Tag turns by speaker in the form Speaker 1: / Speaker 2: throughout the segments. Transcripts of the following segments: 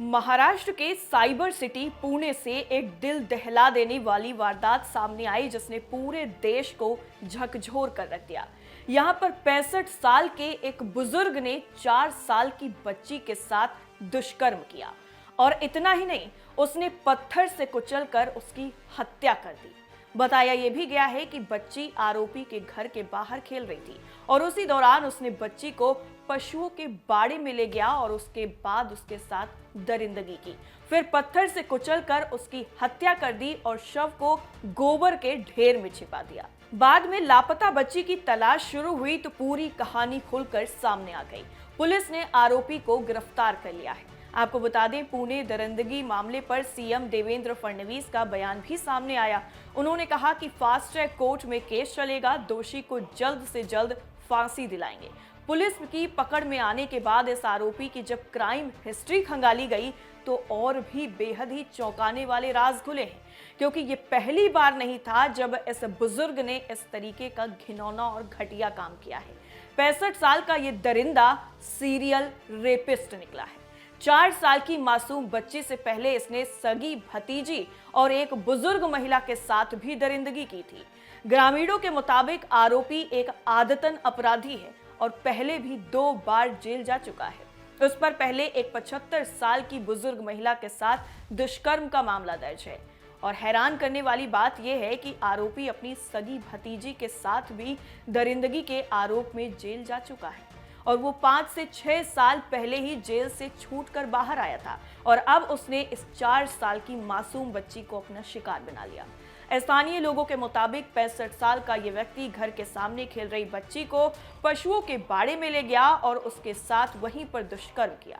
Speaker 1: महाराष्ट्र के cyber city Pune से एक दिल दहला देने वाली वारदात सामने आई जिसने पूरे देश को झकझोर कर रख दिया। यहां पर 65 साल के एक बुजुर्ग ने 4 साल की बच्ची के साथ दुष्कर्म किया और इतना ही नहीं, उसने पत्थर से कुचलकर उसकी हत्या कर दी। बताया यह भी गया है कि बच्ची आरोपी के घर के बाहर खेल रही थी और उसी दौरान उसने बच्ची को पशुओं के बाड़े में ले गया और उसके बाद उसके साथ दरिंदगी की, फिर पत्थर से कुचलकर उसकी हत्या कर दी और शव को गोबर के ढेर में छिपा दिया। बाद में लापता बच्ची की तलाश शुरू हुई तो पूरी कहानी खुलकर सामने आ गई। पुलिस ने आरोपी को गिरफ्तार कर लिया है। आपको बता दें, पुणे दरिंदगी मामले पर सीएम देवेंद्र फडणवीस का बयान भी सामने आया। उन्होंने कहा कि फास्ट ट्रैक कोर्ट में केस चलेगा, दोषी को जल्द से जल्द फांसी दिलाएंगे। पुलिस की पकड़ में आने के बाद इस आरोपी की जब क्राइम हिस्ट्री खंगाली गई तो और भी बेहद ही चौंकाने वाले राज खुले हैं, क्योंकि ये पहली बार नहीं था जब इस बुजुर्ग ने इस तरीके का घिनौना और घटिया काम किया है। 65 साल का ये दरिंदा सीरियल रेपिस्ट निकला है। 4 साल की मासूम बच्ची से पहले इसने सगी भतीजी और एक बुजुर्ग महिला के साथ भी दरिंदगी की थी। ग्रामीणों के मुताबिक आरोपी एक आदतन अपराधी है और पहले भी 2 बार जेल जा चुका है। उस पर पहले एक 75 साल की बुजुर्ग महिला के साथ दुष्कर्म का मामला दर्ज है और हैरान करने वाली बात यह है कि आरोपी अपनी सगी भतीजी के साथ भी दरिंदगी के आरोप में जेल जा चुका है और वो 5 से 6 साल पहले ही जेल से छूटकर बाहर आया था और अब उसने इस 4 साल की मासूम बच्ची को अपना शिकार बना लिया। स्थानीय लोगों के मुताबिक 65 साल का ये व्यक्ति घर के सामने खेल रही बच्ची को पशुओं के बाड़े में ले गया और उसके साथ वहीं पर दुष्कर्म किया,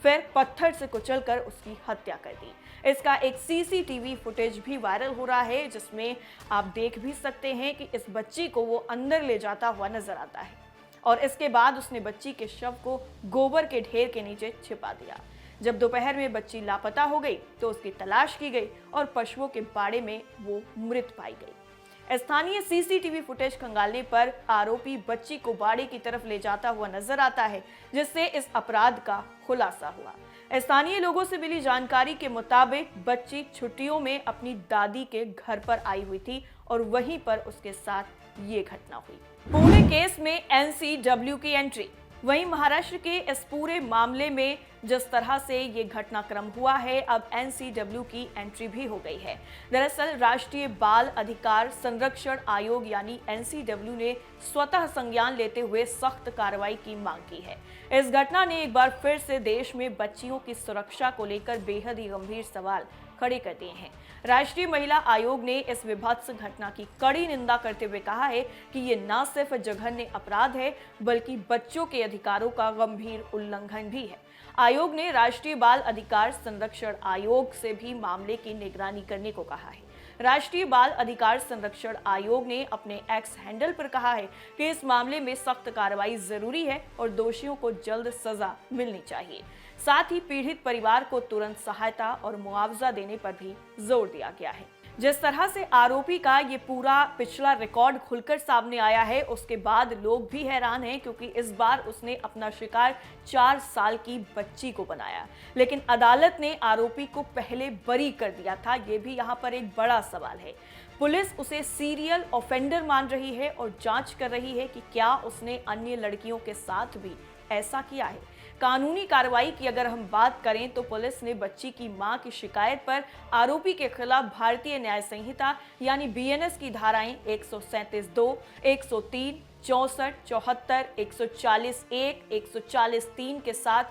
Speaker 1: फिर पत्थर से कुचलकर उसकी हत्या कर दी। इसका एक सीसीटीवी फुटेज भी वायरल हो रहा है जिसमें आप देख भी सकते हैं कि इस बच्ची को वो अंदर ले जाता हुआ नजर आता है और इसके बाद उसने बच्ची के शव को गोबर के ढेर के नीचे छिपा दिया। जब दोपहर में बच्ची लापता हो गई तो उसकी तलाश की गई और पशुओं के बाड़े में वो मृत पाई गई। स्थानीय सीसीटीवी फुटेज खंगालने पर आरोपी बच्ची को बाड़े की तरफ ले जाता हुआ नजर आता है, जिससे इस अपराध का खुलासा हुआ। स्थानीय लोगों से मिली जानकारी के मुताबिक बच्ची छुट्टियों में अपनी दादी के घर पर आई हुई थी और वहीं पर उसके साथ ये घटना हुई। पुणे केस में एनसीडब्ल्यू की एंट्री। वहीं महाराष्ट्र के इस पूरे मामले में जिस तरह से ये घटनाक्रम हुआ है, अब एनसीडब्ल्यू की एंट्री भी हो गई है। दरअसल राष्ट्रीय बाल अधिकार संरक्षण आयोग यानी एनसीडब्ल्यू ने स्वतः संज्ञान लेते हुए सख्त कार्रवाई की मांग की है। इस घटना ने एक बार फिर से देश में बच्चियों की सुरक्षा को लेकर बेहद ही गंभीर सवाल खड़े कर दिए हैं। राष्ट्रीय महिला आयोग ने इस विभत्स घटना की कड़ी निंदा करते हुए कहा है कि ये न सिर्फ जघन्य अपराध है बल्कि बच्चों के अधिकारों का गंभीर उल्लंघन भी है। आयोग ने राष्ट्रीय बाल अधिकार संरक्षण आयोग से भी मामले की निगरानी करने को कहा है। राष्ट्रीय बाल अधिकार संरक्षण आयोग ने अपने एक्स हैंडल पर कहा है कि इस मामले में सख्त कार्रवाई जरूरी है और दोषियों को जल्द सजा मिलनी चाहिए। साथ ही पीड़ित परिवार को तुरंत सहायता और मुआवजा देने पर भी जोर दिया गया है। जिस तरह से आरोपी का ये पूरा पिछला रिकॉर्ड खुलकर सामने आया है, उसके बाद लोग भी हैरान हैं, क्योंकि इस बार उसने अपना शिकार 4 साल की बच्ची को बनाया, लेकिन अदालत ने आरोपी को पहले बरी कर दिया था। ये भी यहाँ पर एक बड़ा सवाल है। पुलिस उसे सीरियल ऑफेंडर मान रही है और जांच कर रही है कि क्या उसने अन्य लड़कियों के साथ भी ऐसा किया है। कानूनी कार्रवाई की अगर हम बात करें तो पुलिस ने बच्ची की मां की शिकायत पर आरोपी के खिलाफ भारतीय न्याय संहिता यानी बीएनएस की धाराएं 137(2), 103, 64, 74, 140(1), 140(3) के साथ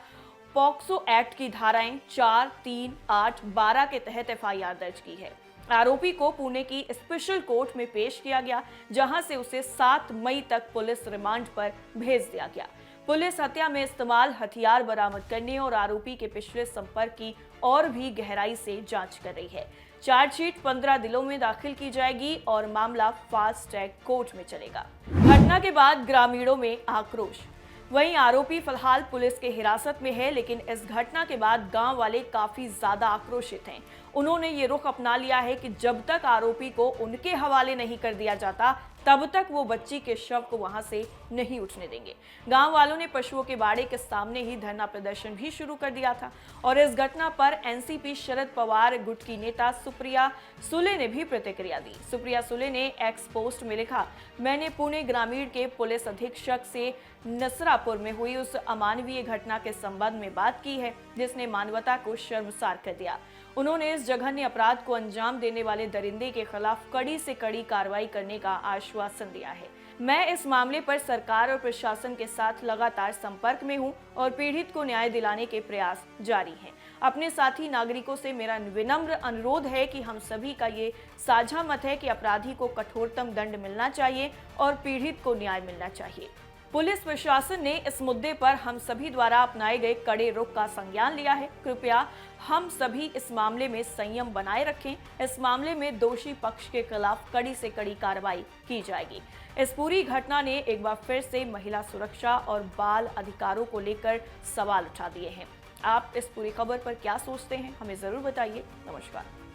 Speaker 1: पॉक्सो एक्ट की धाराएं 4, 3, 8, 12 के तहत एफआईआर दर्ज की है। आरोपी को पुणे की स्पेशल कोर्ट में पेश किया गया, जहां से उसे 7 मई तक पुलिस रिमांड पर भेज दिया गया। पुलिस हत्या में इस्तेमाल हथियार बरामद करने और आरोपी के पिछले संपर्क की और भी गहराई से जांच कर रही है। चार्जशीट 15 दिनों में दाखिल की जाएगी और मामला फास्ट ट्रैक कोर्ट में चलेगा। घटना के बाद ग्रामीणों में आक्रोश। वहीं आरोपी फिलहाल पुलिस के हिरासत में है, लेकिन इस घटना के बाद गांव वाले काफी ज्यादा आक्रोशित हैं उन्होंने ये रुख अपना लिया है कि जब तक आरोपी को उनके हवाले नहीं कर दिया जाता तब तक वो बच्ची के शव को वहां से नहीं उठने देंगे। गांव वालों ने पशुओं के बाड़े के सामने ही धरना प्रदर्शन भी शुरू कर दिया था और इस घटना पर एनसीपी शरद पवार गुट की नेता सुप्रिया सुले ने भी प्रतिक्रिया दी। सुप्रिया सुले ने एक्स पोस्ट में लिखा, मैंने पुणे ग्रामीण के पुलिस अधीक्षक से नसरापुर में हुई उस अमानवीय घटना के संबंध में बात की है जिसने मानवता को शर्मसार कर दिया। उन्होंने इस जघन्य अपराध को अंजाम देने वाले दरिंदे के खिलाफ कड़ी से कड़ी कार्रवाई करने का आश्वासन दिया है। मैं इस मामले पर सरकार और प्रशासन के साथ लगातार संपर्क में हूं और पीड़ित को न्याय दिलाने के प्रयास जारी हैं। अपने साथी नागरिकों से मेरा विनम्र अनुरोध है कि हम सभी का ये साझा मत है कि अपराधी को कठोरतम दंड मिलना चाहिए और पीड़ित को न्याय मिलना चाहिए। पुलिस प्रशासन ने इस मुद्दे पर हम सभी द्वारा अपनाए गए कड़े रुख का संज्ञान लिया है। कृपया हम सभी इस मामले में संयम बनाए रखें। इस मामले में दोषी पक्ष के खिलाफ कड़ी से कड़ी कार्रवाई की जाएगी। इस पूरी घटना ने एक बार फिर से महिला सुरक्षा और बाल अधिकारों को लेकर सवाल उठा दिए हैं। आप इस पूरी खबर पर क्या सोचते हैं, हमें जरूर बताइए। नमस्कार।